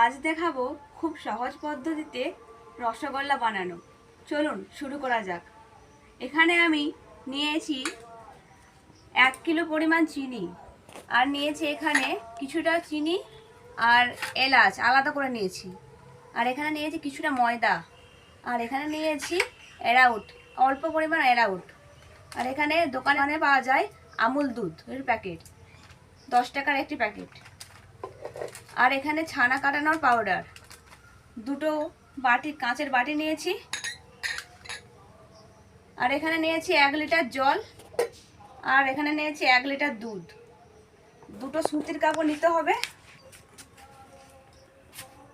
আজ দেখাবো খুব সহজ পদ্ধতিতে রসগোল্লা বানানো। চলুন শুরু করা যাক। এখানে আমি নিয়েছি 1 কিলো পরিমাণ চিনি, আর নিয়েছি এখানে কিছুটা চিনি আর এলাচ আলাদা করে নিয়েছি, আর এখানে নিয়েছি কিছুটা ময়দা, আর এখানে নিয়েছি অ্যারারুট, অল্প পরিমাণ অ্যারারুট, আর এখানে দোকানে পাওয়া যায় আমুল দুধের প্যাকেট, 10 টাকার একটি প্যাকেট, আর এখানে ছানা কাটানোর পাউডার, দুটো বাটি কাঁচের বাটি নিয়েছি, আর এখানে নিয়েছি 1 লিটার জল, আর এখানে নিয়েছি 1 লিটার দুধ। দুটো সুতির কাপড় নিতে হবে।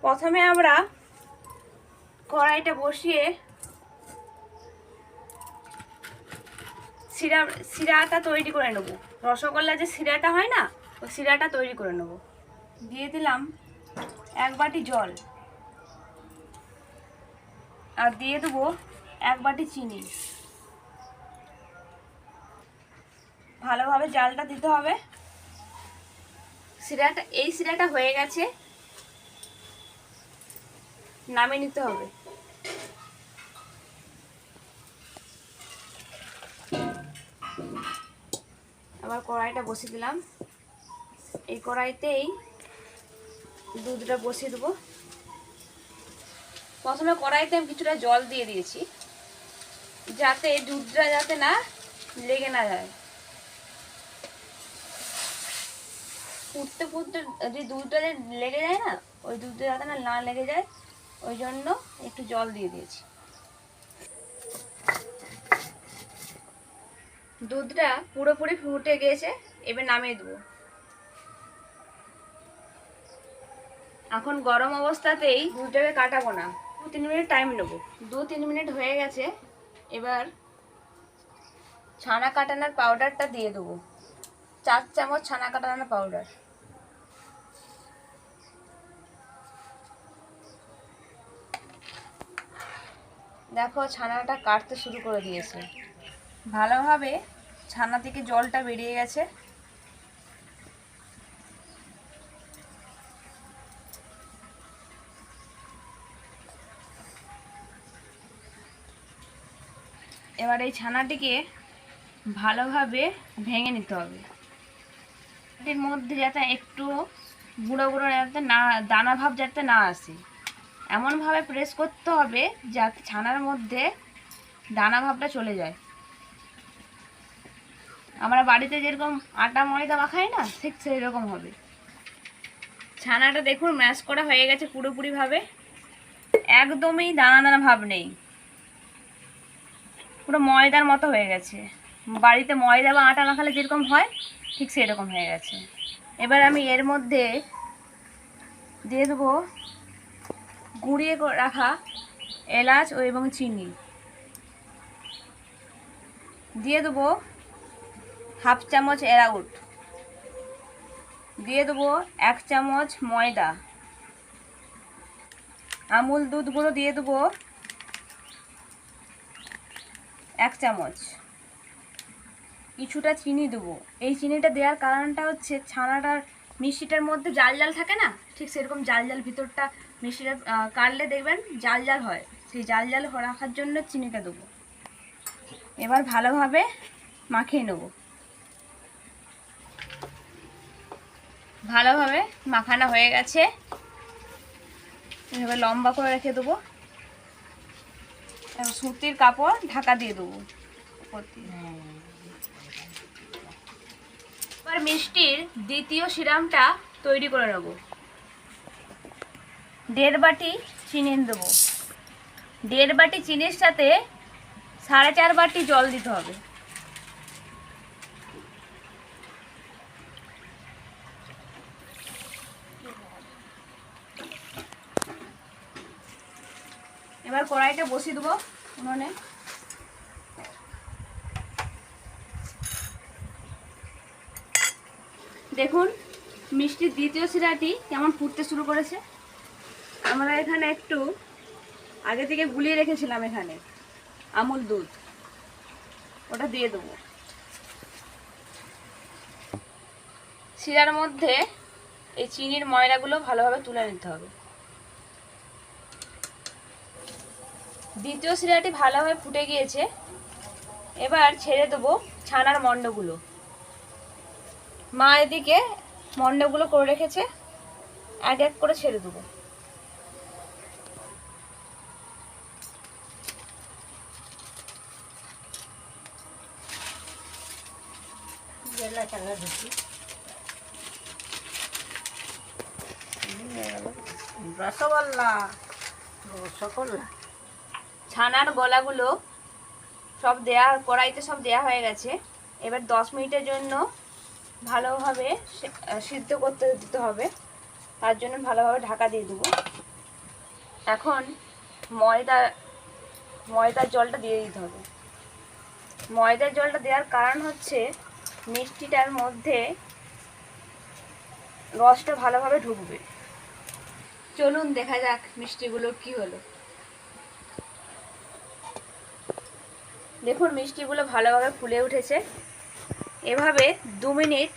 প্রথমে আমরা কড়াইটা বসিয়ে শিরাটা তৈরি করে নেব। রসগোল্লা যে শিরাটা হয় না, ওই শিরাটা তৈরি করে নেব। দিয়ে দিলাম 1 বাটি জল, আর দিয়ে দেবো 1 বাটি চিনি। ভালোভাবে জালটা দিতে হবে। এই শিরাটা হয়ে গেছে, নামিয়ে নিতে হবে। আবার কড়াইটা বসিয়ে দিলাম। এই কড়াইতেই দুধটা বসিয়ে দেবো। প্রথমে কড়াইতে আমি কিছুটা জল দিয়ে দিয়েছি, যাতে দুধটা না লেগে না যায়। ফুটতে ফুটতে যদি দুধটা লেগে যায় না, ওই দুধটা যাতে না লেগে যায়, ওই জন্য একটু জল দিয়ে দিয়েছি। দুধটা পুরোপুরি ফুটে গিয়েছে, এবার নামিয়ে দেবো। এখন গরম অবস্থাতেই দুধটাকে কাটাবো না, 2-3 মিনিট টাইম নেবো। 2-3 মিনিট হয়ে গেছে। এবার ছানা কাটানোর পাউডারটা দিয়ে দেবো, 4 চামচ ছানা কাটানোর পাউডার। দেখো ছানাটা কাটতে শুরু করে দিয়েছে। ভালোভাবে ছানা থেকে জলটা বেরিয়ে গেছে। এবার এই ছানাটিকে ভালোভাবে ভেঙে নিতে হবে। এর মধ্যে যাতে একটু গুঁড়ো গুঁড়ো যাতে না, দানা ভাব যাতে না আসে, এমনভাবে প্রেস করতে হবে যাতে ছানার মধ্যে দানা ভাবটা চলে যায়। আমরা বাড়িতে যেরকম আটা ময়দা মাখাই না, ঠিক সেই রকম হবে। ছানাটা দেখুন ম্যাশ করা হয়ে গেছে পুরোপুরিভাবে, একদমই দানা দানা ভাব নেই, পুরো ময়দার মতো হয়ে গেছে। বাড়িতে ময়দা বা আটা মাখালে যেরকম হয়, ঠিক সেরকম হয়ে গেছে। এবার আমি এর মধ্যে দিয়ে দেবো গুঁড়িয়ে রাখা এলাচ এবং চিনি, দিয়ে দেবো 1/2 চামচ অ্যারারুট, দিয়ে দেবো 1 চামচ ময়দা, আমুল দুধ গুঁড়ো দিয়ে দেবো 1 চামচ, কিছুটা চিনি দেবো। এই চিনিটা দেওয়ার কারণটা হচ্ছে ছানাটার মিষ্টিটার মধ্যে জাল জাল থাকে না, ঠিক সেরকম জাল জাল ভিতরটা মিষ্টিটা কাটলে দেখবেন জাল জাল হয়, সেই জাল জাল রাখার জন্য চিনিটা দেবো। এবার ভালোভাবে মাখিয়ে নেব। ভালোভাবে মাখানো হয়ে গেছে। এভাবে লম্বা করে রেখে দেবো। সুতির কাপড় ঢাকা দিয়ে দেবো। এবার মিষ্টির দ্বিতীয় সিরামটা তৈরি করে নেব। 1.5 বাটি চিনি দেবো। 1.5 বাটি চিনির সাথে 4.5 বাটি জল দিতে হবে। এবার কড়াইটা বসিয়ে দেবো উনুনে। দেখুন মিষ্টির দ্বিতীয় শিরাটি কেমন ফুটতে শুরু করেছে। আমরা এখানে একটু আগে থেকে গুলিয়ে রেখেছিলাম এখানে আমুল দুধ, ওটা দিয়ে দেবো। শিরার মধ্যে এই চিনির ময়লাগুলো ভালোভাবে তুলে নিতে হবে। দ্বিতীয় শিরাটি ভালোভাবে ফুটে গিয়েছে। এবার ছেড়ে দেবো ছানার মণ্ডগুলো। মা এদিকে মণ্ডগুলো করে রেখেছে, এক এক করে ছেড়ে দেবো। রসগোল্লা রসগোল্লা ছানার গলাগুলো সব দেয়া, কড়াইতে সব দেয়া হয়ে গেছে। এবার 10 মিনিটের জন্য ভালোভাবে সিদ্ধ করতে দিতে হবে, তার জন্য ভালোভাবে ঢাকা দিয়ে দেবো। এখন ময়দার জলটা দিয়ে দিতে হবে। ময়দার জলটা দেওয়ার কারণ হচ্ছে মিষ্টিটার মধ্যে রসটা ভালোভাবে ঢুকবে। চলুন দেখা যাক মিষ্টিগুলো কি হলো। দেখুন মিষ্টিগুলো ভালোভাবে ফুলে উঠেছে। এভাবে 2 মিনিট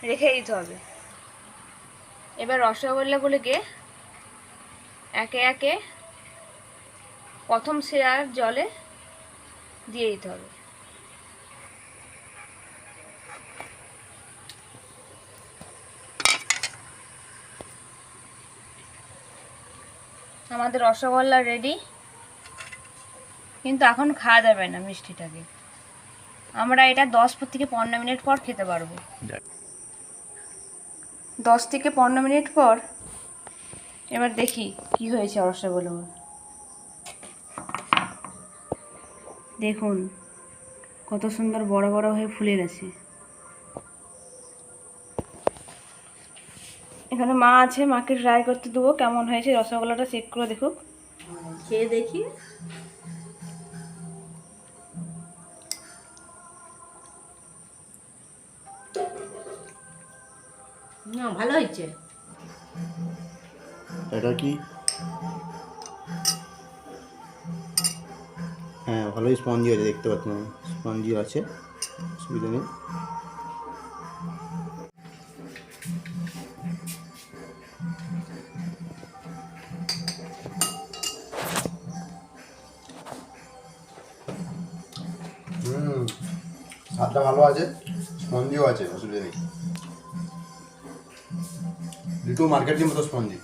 রেখে দিতে হবে। এবার রসগোল্লাগুলোকে একে একে প্রথম শিরার জলে দিয়ে দিতে হবে। আমাদের রসগোল্লা রেডি, কিন্তু এখন খাওয়া যাবে না মিষ্টিটাকে। আমরা এটা 10 থেকে 15 মিনিট পর খেতে পারবো। 10 থেকে 15 মিনিট পর এবার দেখি কি হয়েছে রসগোল্লা। দেখুন কত সুন্দর বড় বড় হয়ে ফুলে গেছে। এখানে মা আছে, মাকে ট্রাই করতে দেবো কেমন হয়েছে। রসগোল্লাটা চেক করে দেখুক। খেয়ে দেখি। না, ভালো হয়েছে। এটা কি? হ্যাঁ, ভালোই স্পঞ্জি আছে, দেখতে পাচ্ছেন স্পঞ্জি আছে, অসুবিধা নেই। স্বাদটা ভালো আছে, স্পঞ্জিও আছে, অসুবিধা নেই। দুটো মার্কেটের মতো স্পঞ্জি,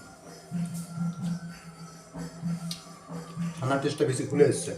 ছানার টেস্টটা বেশি খুলে এসছে।